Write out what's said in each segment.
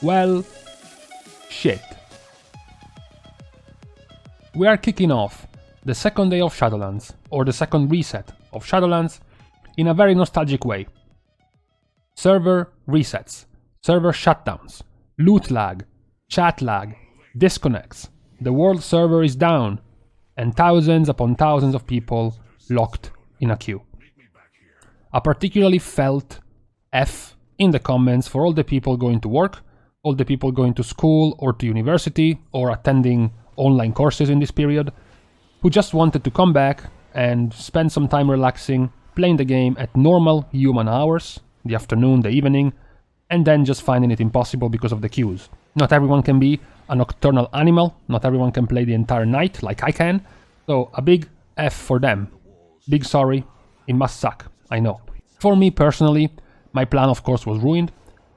Well, shit. We are kicking off the second day of Shadowlands, or the second reset of Shadowlands, in a very nostalgic way. Server resets, server shutdowns, loot lag, chat lag, disconnects, the world server is down, and thousands upon thousands of people locked in a queue. A particularly felt F in the comments for all the people going to work, all the people going to school or to university or attending online courses in this period, who just wanted to come back and spend some time relaxing, playing the game at normal human hours, the afternoon, the evening, and then just finding it impossible because of the queues. Not everyone can be a nocturnal animal, not everyone can play the entire night like I can, so a big F for them. Big sorry, it must suck, I know. For me personally, my plan of course was ruined.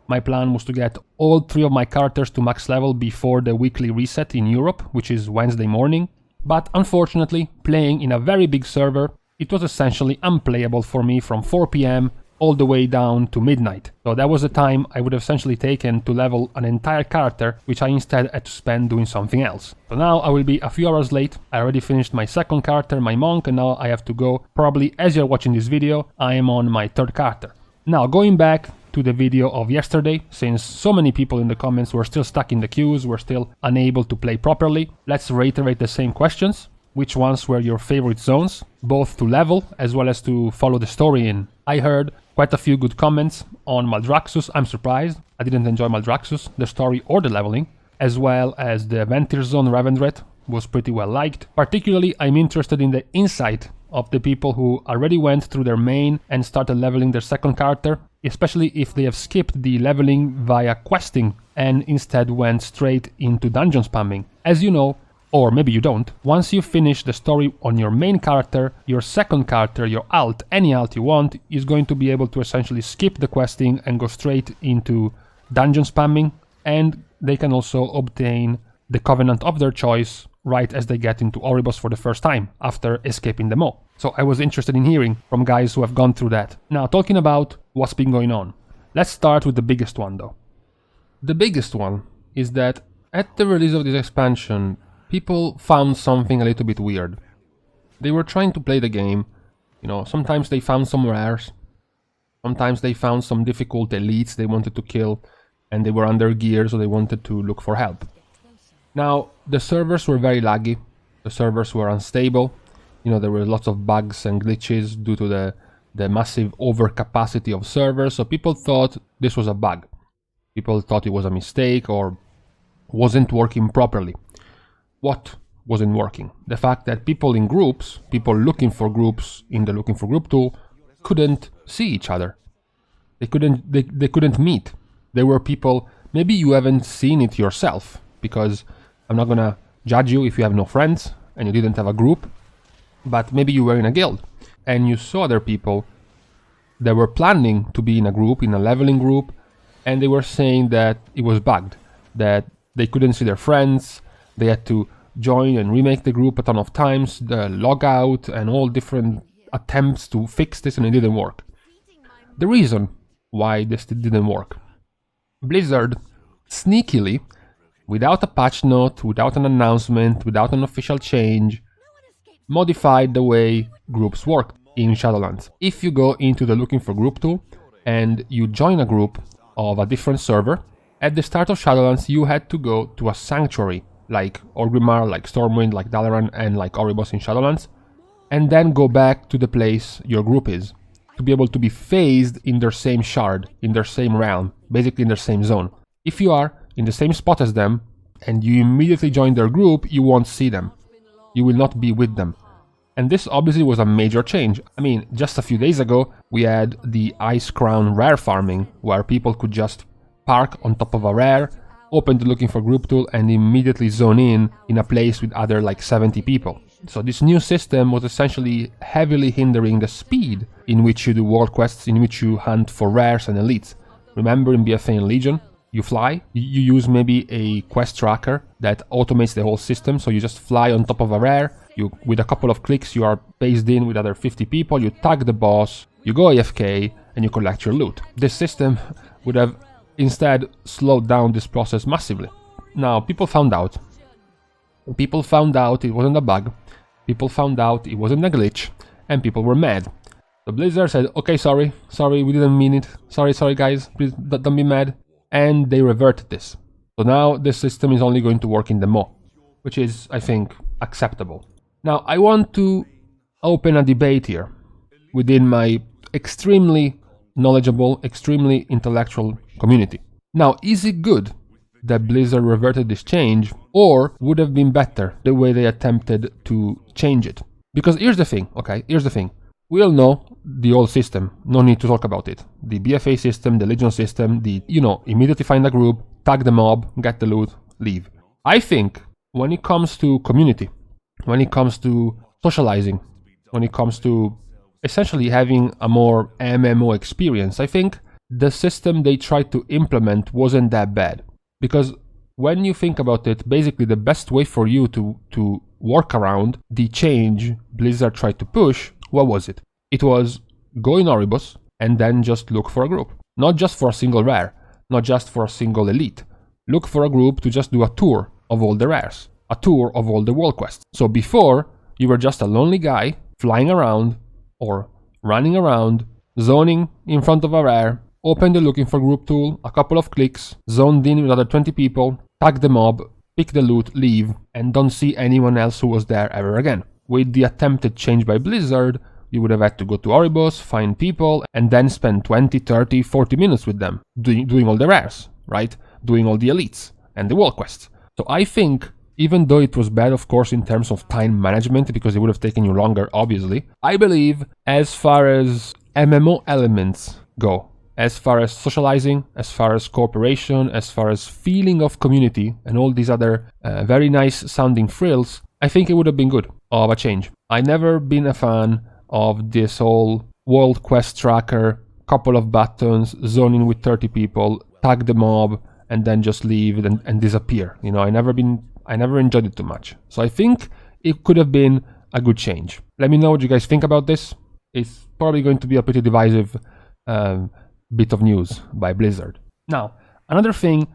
My plan was to get all 3 of my characters to max level before the weekly reset in Europe, which is Wednesday morning. But unfortunately, playing in a very big server, it was essentially unplayable for me from 4 PM all the way down to midnight. So that was the time I would have essentially taken to level an entire character, which I instead had to spend doing something else. So now I will be a few hours late. I already finished my second character, my monk, and now I have to go. Probably as you're watching this video, I am on my third character. Now going back to the video of yesterday, since so many people in the comments were still stuck in the queues, were still unable to play properly, let's reiterate the same questions. Which ones were your favorite zones, both to level as well as to follow the story in? I heard quite a few good comments on Maldraxxus. I'm surprised. I didn't enjoy Maldraxxus, the story or the leveling, as well as the Ventir zone Revendreth was pretty well liked. Particularly, I'm interested in the insight of the people who already went through their main and started leveling their second character, especially if they have skipped the leveling via questing and instead went straight into dungeon spamming. As you know, or maybe you don't, once you finish the story on your main character, your second character, your alt, any alt you want, is going to be able to essentially skip the questing and go straight into dungeon spamming, and they can also obtain the covenant of their choice right as they get into Oribos for the first time, after escaping them all. So I was interested in hearing from guys who have gone through that. Now, talking about what's been going on. Let's start with the biggest one, though. The biggest one is that at the release of this expansion, people found something a little bit weird. They were trying to play the game, sometimes they found some rares, sometimes they found some difficult elites they wanted to kill, and they were under gear, so they wanted to look for help. Now, the servers were very laggy, the servers were unstable, there were lots of bugs and glitches due to the massive overcapacity of servers, so people thought this was a bug. People thought it was a mistake or wasn't working properly. What wasn't working? The fact that people in groups, people looking for groups in the looking for group tool, couldn't see each other. They couldn't meet. There were people, maybe you haven't seen it yourself, because I'm not gonna judge you if you have no friends and you didn't have a group, but maybe you were in a guild and you saw other people that were planning to be in a group, in a leveling group, and they were saying that it was bugged, that they couldn't see their friends, they had to join and remake the group a ton of times, the logout and all different attempts to fix this, and it didn't work. The reason why this didn't work: Blizzard sneakily, without a patch note, without an announcement, without an official change, modified the way groups work in Shadowlands. If you go into the looking for group tool and you join a group of a different server, at the start of Shadowlands you had to go to a sanctuary like Orgrimmar, like Stormwind, like Dalaran, and like Oribos in Shadowlands, and then go back to the place your group is, to be able to be phased in their same shard, in their same realm, basically in their same zone. If you are in the same spot as them, and you immediately join their group, you won't see them. You will not be with them. And this obviously was a major change. I mean, just a few days ago, we had the Ice Crown rare farming, where people could just park on top of a rare, open the looking for group tool, and immediately zone in a place with other like 70 people. So this new system was essentially heavily hindering the speed in which you do world quests, in which you hunt for rares and elites. Remember in BFA and Legion, you fly, you use maybe a quest tracker that automates the whole system, so you just fly on top of a rare, with a couple of clicks you are paced in with other 50 people, you tag the boss, you go AFK, and you collect your loot. This system would have instead slowed down this process massively. Now, people found out. People found out it wasn't a bug. People found out it wasn't a glitch. And people were mad. So Blizzard said, okay, sorry, we didn't mean it. Sorry guys, please don't be mad. And they reverted this. So now the system is only going to work in the mo, which is, I think, acceptable. Now, I want to open a debate here within my extremely knowledgeable, extremely intellectual community. Now, is it good that Blizzard reverted this change, or would have been better the way they attempted to change it? Because here's the thing, okay? Here's the thing. We all know the old system, no need to talk about it. The BFA system, the Legion system, immediately find a group, tag the mob, get the loot, leave. I think when it comes to community, when it comes to socializing, when it comes to essentially having a more MMO experience, I think the system they tried to implement wasn't that bad. Because when you think about it, basically the best way for you to work around the change Blizzard tried to push, what was it? It was go in Oribos and then just look for a group. Not just for a single rare, not just for a single elite. Look for a group to just do a tour of all the rares, a tour of all the world quests. So before, you were just a lonely guy flying around or running around, zoning in front of a rare, open the looking for group tool, a couple of clicks, zoned in with other 20 people, tag the mob, pick the loot, leave, and don't see anyone else who was there ever again. With the attempted change by Blizzard, you would have had to go to Oribos, find people, and then spend 20, 30, 40 minutes with them, doing all the rares, right? Doing all the elites and the world quests. So I think, even though it was bad, of course, in terms of time management, because it would have taken you longer, obviously, I believe as far as MMO elements go, as far as socializing, as far as cooperation, as far as feeling of community, and all these other very nice sounding frills, I think it would have been good of a change. I never been a fan of this whole world quest tracker, couple of buttons, zoning with 30 people, tag the mob, and then just leave and disappear. I never enjoyed it too much. So I think it could have been a good change. Let me know what you guys think about this. It's probably going to be a pretty divisive bit of news by Blizzard. Now, another thing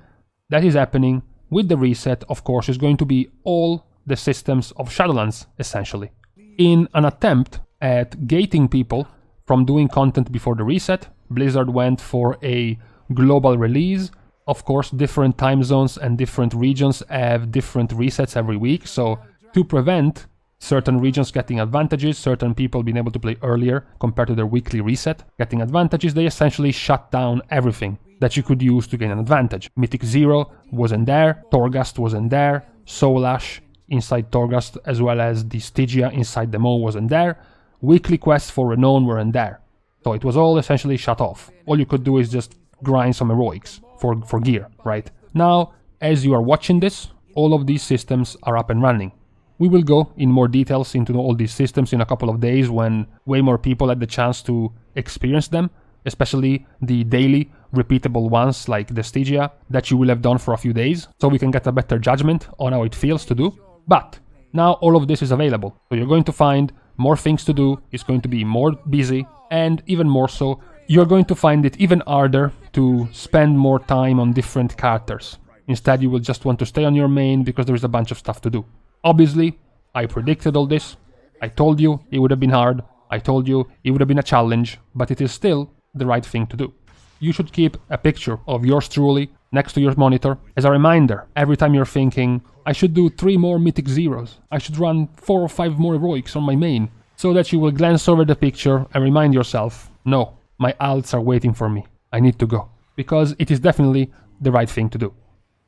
that is happening with the reset, of course, is going to be all the systems of Shadowlands, essentially. In an attempt at gating people from doing content before the reset, Blizzard went for a global release. Of course, different time zones and different regions have different resets every week, so to prevent certain regions getting advantages, certain people being able to play earlier compared to their weekly reset, getting advantages, they essentially shut down everything that you could use to gain an advantage. Mythic Zero wasn't there, Torghast wasn't there, Soul Ash inside Torghast as well as the Stygia inside the Mo wasn't there, weekly quests for Renown weren't there. So it was all essentially shut off. All you could do is just grind some heroics for gear, right? Now, as you are watching this, all of these systems are up and running. We will go in more details into all these systems in a couple of days when way more people had the chance to experience them, especially the daily repeatable ones like the Stygia that you will have done for a few days, so we can get a better judgment on how it feels to do. But now all of this is available, so you're going to find more things to do, it's going to be more busy, and even more so, you're going to find it even harder to spend more time on different characters. Instead, you will just want to stay on your main because there is a bunch of stuff to do. Obviously, I predicted all this. I told you it would have been hard. I told you it would have been a challenge, but it is still the right thing to do. You should keep a picture of yours truly next to your monitor as a reminder every time you're thinking, I should do 3 more Mythic Zeros, I should run 4 or 5 more heroics on my main, so that you will glance over the picture and remind yourself, no, my alts are waiting for me, I need to go, because it is definitely the right thing to do.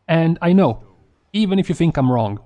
And I know, even if you think I'm wrong,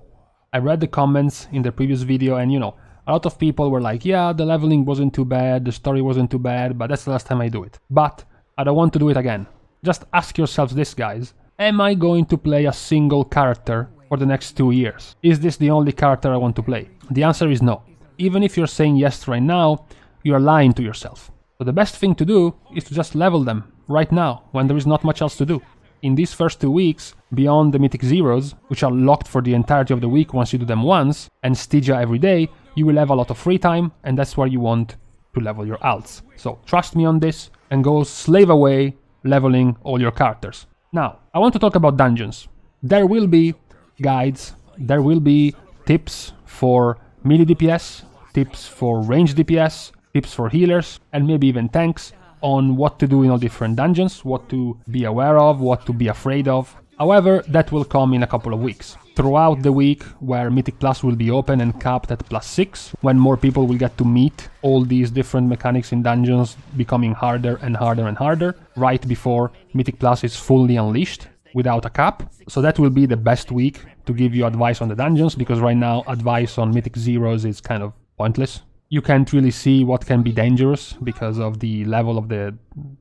I read the comments in the previous video and a lot of people were like, yeah, the leveling wasn't too bad, the story wasn't too bad, but that's the last time I do it. But I don't want to do it again. Just ask yourselves this, guys. Am I going to play a single character for the next 2 years? Is this the only character I want to play? The answer is no. Even if you're saying yes right now, you are lying to yourself. So the best thing to do is to just level them right now, when there is not much else to do. In these first 2 weeks, beyond the Mythic Zeros, which are locked for the entirety of the week once you do them once, and Stygia every day, you will have a lot of free time, and that's where you want to level your alts. So trust me on this, and go slave away leveling all your characters. Now, I want to talk about dungeons. There will be guides, there will be tips for melee DPS, tips for range DPS, tips for healers, and maybe even tanks on what to do in all different dungeons, what to be aware of, what to be afraid of. However, that will come in a couple of weeks. Throughout the week where Mythic Plus will be open and capped at +6, when more people will get to meet all these different mechanics in dungeons becoming harder and harder and harder, right before Mythic Plus is fully unleashed without a cap. So that will be the best week to give you advice on the dungeons, because right now advice on Mythic Zeros is kind of pointless. You can't really see what can be dangerous because of the level of the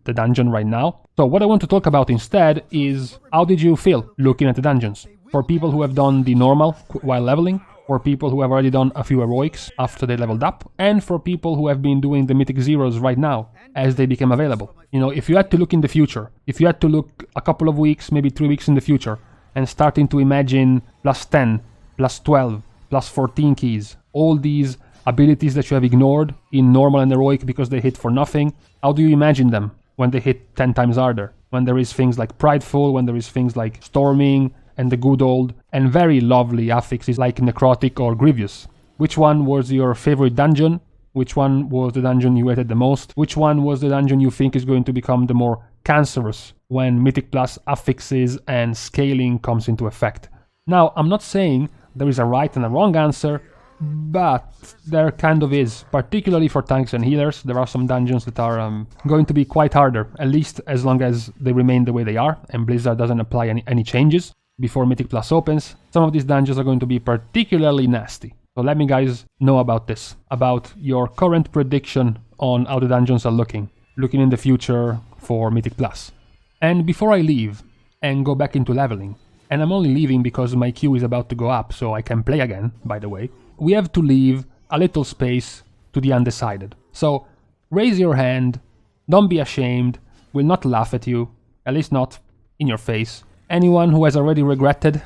dungeon right now. So what I want to talk about instead is, how did you feel looking at the dungeons? For people who have done the normal while leveling, for people who have already done a few heroics after they leveled up, and for people who have been doing the Mythic Zeros right now as they became available. You know, if you had to look in the future, if you had to look a couple of weeks, maybe 3 weeks in the future, and starting to imagine +10, +12, +14 keys, all these abilities that you have ignored in normal and heroic because they hit for nothing, how do you imagine them when they hit 10 times harder? When there is things like Prideful, when there is things like Storming, and the good old and very lovely affixes like Necrotic or Grievous. Which one was your favorite dungeon? Which one was the dungeon you hated the most? Which one was the dungeon you think is going to become the more cancerous when Mythic Plus affixes and scaling comes into effect? Now, I'm not saying there is a right and a wrong answer, but there kind of is, particularly for tanks and healers. There are some dungeons that are going to be quite harder, at least as long as they remain the way they are and Blizzard doesn't apply any changes before Mythic Plus opens. Some of these dungeons are going to be particularly nasty. So let me guys know about this, about your current prediction on how the dungeons are looking in the future for Mythic Plus. And before I leave and go back into leveling, and I'm only leaving because my queue is about to go up so I can play again, by the way, we have to leave a little space to the undecided. So raise your hand, don't be ashamed, we'll not laugh at you, at least not in your face. Anyone who has already regretted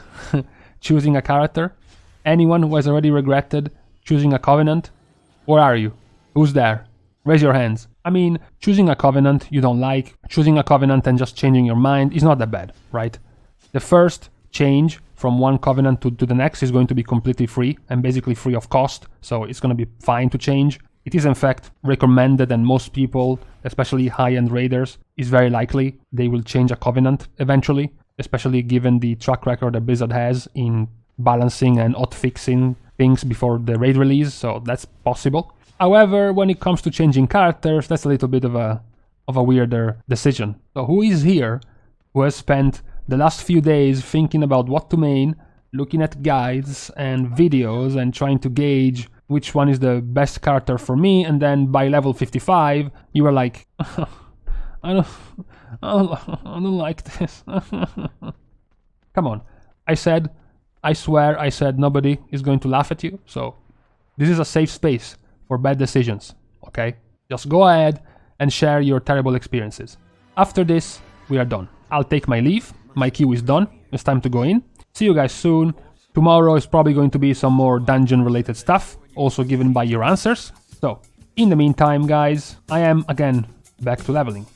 choosing a character? Anyone who has already regretted choosing a covenant? Where are you? Who's there? Raise your hands. I mean, choosing a covenant you don't like, choosing a covenant and just changing your mind is not that bad, right? The first change from one covenant to the next is going to be completely free and basically free of cost, so it's going to be fine to change. It is in fact recommended, and most people, especially high-end raiders, is very likely they will change a covenant eventually, especially given the track record that Blizzard has in balancing and hotfixing things before the raid release, so that's possible. However, when it comes to changing characters, that's a little bit of a weirder decision. So who is here who has spent the last few days thinking about what to main, looking at guides and videos and trying to gauge which one is the best character for me, and then by level 55 you were like, I don't like this. Come on. I swear I said nobody is going to laugh at you, so this is a safe space for bad decisions, okay? Just go ahead and share your terrible experiences. After this, we are done. I'll take my leave. My queue is done. It's time to go in. See you guys soon. Tomorrow is probably going to be some more dungeon-related stuff, also given by your answers. So, in the meantime, guys, I am, again, back to leveling.